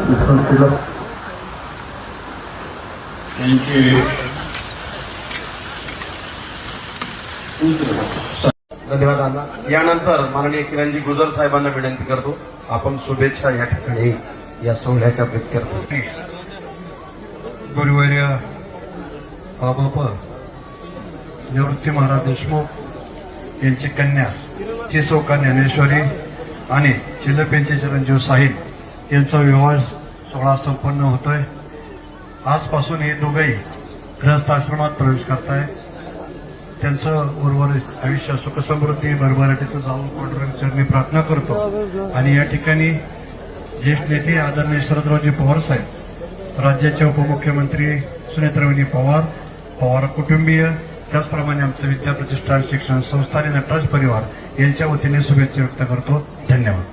धन्यवाद अण्णा. यानंतर माननीय किरणजी गुजर साहेबांना विनंती करतो, आपण शुभेच्छा या ठिकाणी या सोहळ्याच्या प्रीत्यर्थ. गुरुवर्य बाबा निवृत्ती महाराज देशमुख यांची कन्या चिसोका ज्ञानेश्वरी आणि चिल्लपेंचे चिरंजीव साहिल यांचा विवाह सोहळा संपन्न होतोय. आजपासून हे दोघेही गृहस्थ आश्रमात प्रवेश करताय. त्यांचं उर्वरित आयुष्य सुखसमृद्धी भरभराटीचं जाऊन पांडुरंगाचरणी प्रार्थना करतो. आणि या ठिकाणी ज्येष्ठ नेते आदरणीय शरदरावजी पवार साहेब, राज्याचे उपमुख्यमंत्री सुनेत्रावणी पवार, पवार कुटुंबीय, त्याचप्रमाणे आमचं विद्याप्रतिष्ठान शिक्षण संस्था आणि नटराज परिवार यांच्या वतीने शुभेच्छा व्यक्त करतो. धन्यवाद.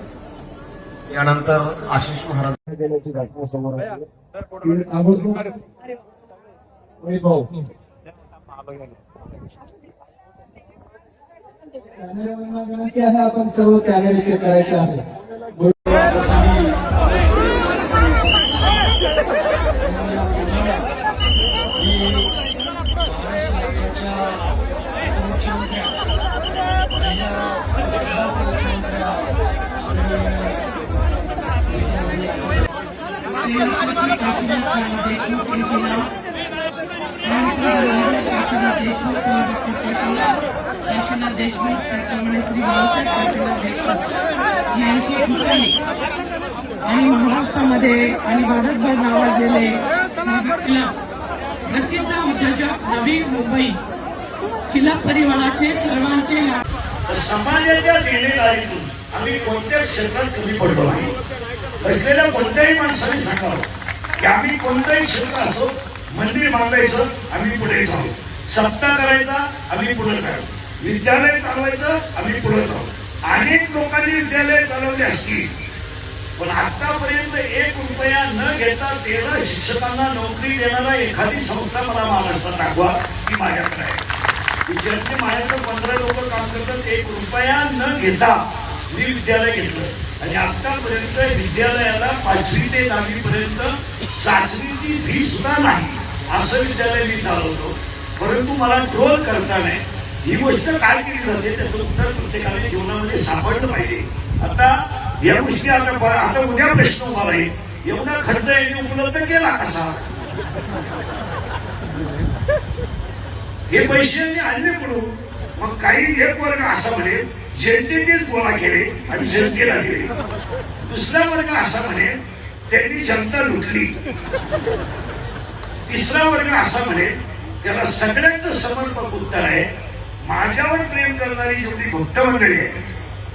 यानंतर आशिष महाराज देण्याची घटना समोर आली. कॅमेरामॅनला विनंती आहे, आपण सर्व कॅमेरे चेक करायचे आहे. देशमुख त्याचप्रमाणे श्री बाळासाहेब यांची ठिकाणी आणि महाराष्ट्रामध्ये आणि भारतभर नावाजलेले प्रसिद्ध उद्योजक नवी मुंबई चिला परिवाराचे सर्वांचे समाजाच्या देणेदारीतून आम्ही कोणत्या क्षेत्रात कमी पडलो नाही. असलेल्या कोणत्याही माणसाने सांगावं की आम्ही कोणताही क्षेत्र असो, मंदिर बांधायचं आम्ही पुढे जाऊ, सप्ताह करायचा आम्ही पुढे जाऊ, विद्यालय चालवायचं आम्ही पुढे जाऊ. अनेक लोकांनी विद्यालय चालवले असतील, पण आतापर्यंत 1 रुपया न घेता 13 शिक्षकांना नोकरी देणारा एखादी संस्था मला महाराष्ट्रात दाखवा की माझ्याकडे आहे. विद्यार्थी माझ्याकडे 15 लोक काम करतात, 1 रुपया न घेता मी विद्यालय घेतलं. आणि आतापर्यंत विद्यालयाला 5वी ते 10वी पर्यंत चाचणीची फी सुद्धा नाही असं विद्यालय मी चालवतो. परंतु मला ट्रोल करताना ही गोष्ट काय केली जाते त्याचं उत्तर प्रत्येकाने जीवनामध्ये सापडलं पाहिजे. आता या गोष्टी आता उद्या प्रश्न उभा राहील, एवढा खर्च यांनी उपलब्ध केला कसा? हे पैसे आणले पडून मग काही एक वर्ग असा म्हणेल जनतेनेच गोळा केले आणि जनतेला दिले, दुसरा वर्ग असा म्हणेल त्यांनी जनता लुटली, तिसरा वर्ग असा म्हणेल त्याला सगळ्यांचं समर्पक उत्तर आहे माझ्यावर प्रेम करणारी जेवढी भक्त मंडळी आहे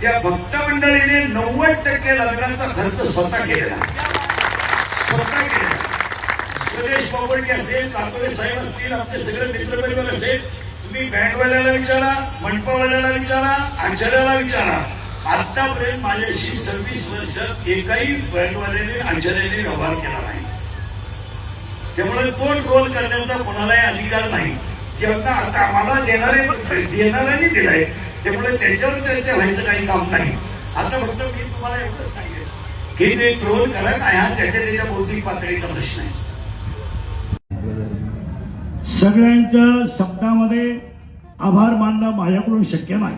त्या भक्त मंडळीने 90% लग्नाचा खर्च स्वतः केलेला. सुरेश बाबडके असेल, काकोले साहेब असतील, आपले सगळे मित्रपरिवार असेल, तुम्ही बँडवाल्याला विचारा, मंडपावाल्याला विचारा, आचार्याला विचारा, आतापर्यंत माझ्याशी 26 वर्षात एकाही बँडवाल्याने आचार्याने व्यवहार केला नाही. त्यामुळे तो ट्रोल करण्याचा कोणालाही अधिकार नाही. जेव्हा आता आम्हाला देणाऱ्यांनी दिलाय त्यामुळे त्याच्यावर चर्चा व्हायचं काही काम नाही. आता फक्त मी तुम्हाला एवढंच सांगेन की ते ट्रोल करत आहे हा त्याच्या बौद्धिक पातळीचा प्रश्न आहे. सगळ्यांच्या शब्दामध्ये आभार मानणं माझ्याकडून शक्य नाही,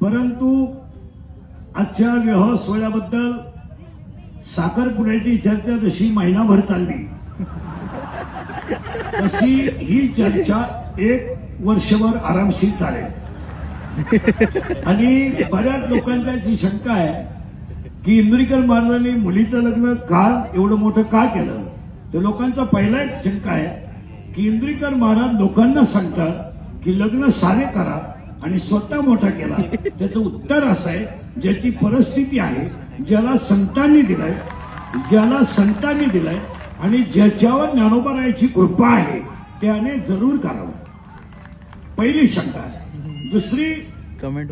परंतु आजच्या विवाह सोहळ्याबद्दल साखरपुड्याची चर्चा जशी महिनाभर चालली तशी ही चर्चा 1 वर्षभर आरामशीर चालेल. आणि बऱ्याच लोकांची अशी शंका आहे की इंद्रिकर महाराजांनी मुलीचं लग्न का एवढं मोठं का केलं. तर लोकांचा पहिला एक शंका आहे की इंद्रिकर महाराज लोकांना सांगतात की लग्न सारे करा आणि स्वतः मोठा केला. त्याचं उत्तर असं आहे ज्याची परिस्थिती आहे, ज्याला संतांनी दिलाय आणि ज्याच्यावर ज्ञानोबारायाची कृपा आहे त्याने जरूर करावं. पहिली शंका आहे. दुसरी कमेंट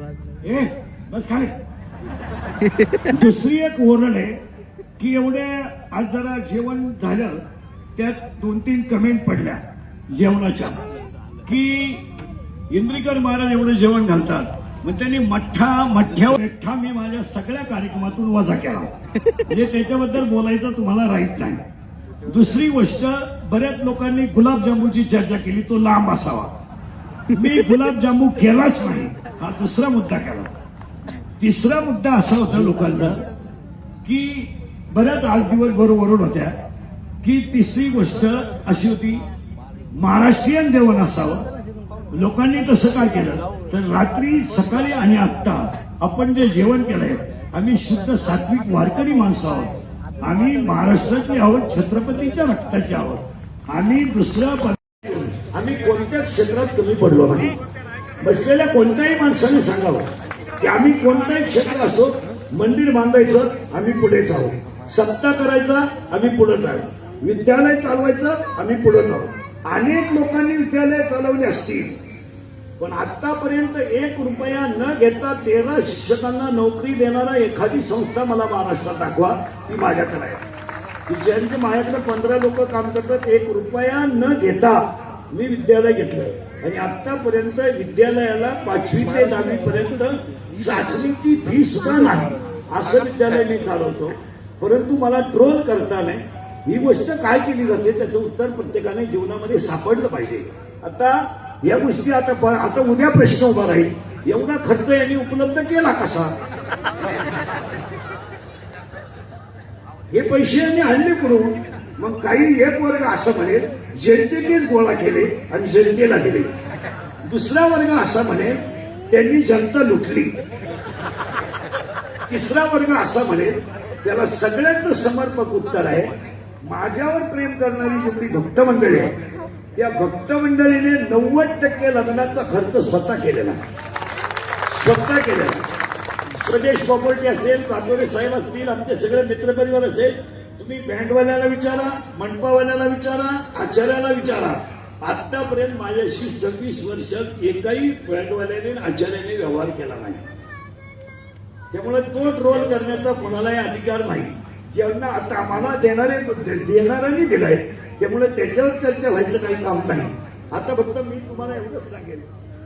बस खाली दुसरी एक ओरड आहे की एवढे आज जरा जेवण झालं त्यात 2-3 कमेंट पडल्या जेवणाच्या की इंद्रिकर महाराज एवढं जेवण घालतात मग त्यांनी मठ्ठा मी माझ्या सगळ्या कार्यक्रमातून वजा केला म्हणजे त्याच्याबद्दल बोलायचं तुम्हाला राईट नाही. दुसरी गोष्ट, बऱ्याच लोकांनी गुलाबजामुनची चर्चा केली, तो लांब असावा. मी गुलाबजामुन केलाच नाही, हा दुसरा मुद्दा केला. तिसरा मुद्दा असा होता लोकांचा की बऱ्याच आज दिवसभर ओरड होत्या की तिसरी गोष्ट अशी होती महाराष्ट्रीयन जेवण असावं. लोकांनी तसं काय केलं तर रात्री, सकाळी आणि आत्ता आपण जे जेवण केलंय, आम्ही शुद्ध सात्विक वारकरी माणसं आहोत. आम्ही महाराष्ट्राची आहोत, छत्रपतीच्या रक्ताची आहोत. आम्ही आम्ही कोणत्याच क्षेत्रात कमी पडलो नाही. बसलेल्या कोणत्याही माणसाने सांगावं की आम्ही कोणत्याही क्षेत्र असो, मंदिर बांधायचं आम्ही पुढेच आहोत, सत्ता करायचा आम्ही पुढेच आहोत, विद्यालय चालवायचं आम्ही पुढेच आहोत. अनेक लोकांनी विद्यालय चालवली असतील, पण आतापर्यंत 1 रुपया न घेता 13 शिक्षकांना नोकरी देणारा एखादी संस्था मला महाराष्ट्रात दाखवा, ती माझ्याकडे आहे. की ज्यांचे माझ्याकडे 15 लोक काम करतात, 1 रुपया न घेता मी विद्यालय घेतलं आणि आतापर्यंत विद्यालयाला 5वी ते 10वी पर्यंत चाचणीची फी सुद्धा नाही असं विद्यालय मी चालवतो. परंतु मला ट्रोल करताना ही गोष्ट काय केली जाते त्याचं उत्तर प्रत्येकाने जीवनामध्ये सापडलं पाहिजे. आता या गोष्टी आता उद्या प्रश्न उभा राहील, एवढा खर्च यांनी उपलब्ध केला कसा, हे पैसे यांनी आणले करून. मग काही एक वर्ग असं म्हणेल जनतेनेच गोळा केले आणि जनतेला दिले, दुसरा वर्ग असा म्हणेल त्यांनी जनता लुटली, तिसरा वर्ग असा म्हणेल त्याला सगळ्यांचं समर्पक उत्तर आहे माझ्यावर प्रेम करणारी जेवढी भक्त मंडळी आहे त्या भक्त मंडळीने 90% लग्नाचा खर्च स्वतः केलेला. प्रदेश प्रॉपर्टी असेल, कातोरे साहेब असतील, आमचे सगळे मित्रपरिवार असेल, तुम्ही बँडवाल्याला विचारा, मंडपावाल्याला विचारा, आचार्याला विचारा. आतापर्यंत माझ्याशी 26 वर्षात एकाही बँडवाल्याने आचार्याने व्यवहार केला नाही. त्यामुळे तो ट्रोल करण्याचा कोणालाही अधिकार नाही. ज्यांना आता आम्हाला देणाऱ्यांनी दिलाय, त्यामुळे त्याच्यावर चर्चा व्हायचं काही काम नाही. आता फक्त मी तुम्हाला एवढंच सांगेन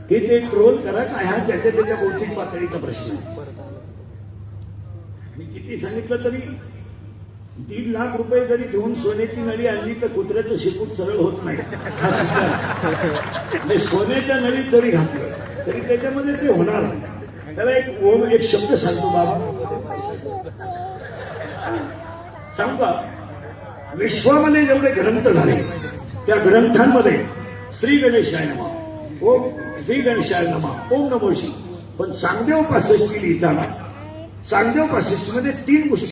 की ते ट्रोल करा काय, हा त्याच्या बौद्धिक पातळीचा प्रश्न आहे. मी किती सांगितलं तरी 1.5 लाख रुपये जरी घेऊन सोन्याची नळी आणली तर कुत्र्याचं शेपूट सरळ होत नाही. म्हणजे सोन्याच्या नळीत जरी घातलं तरी त्याच्यामध्ये ते होणार नाही. त्याला एक शब्द सांगतो बाबा, सांगू का? विश्वामध्ये जेवढे ग्रंथ झाले त्या ग्रंथांमध्ये श्री गणेशाय नमः, ओम श्री गणेशाय नमः, ओम नमो शिवाय. पण चांगदेव 65 लिहिताना चांगदेव 65 मध्ये 3 गोष्टी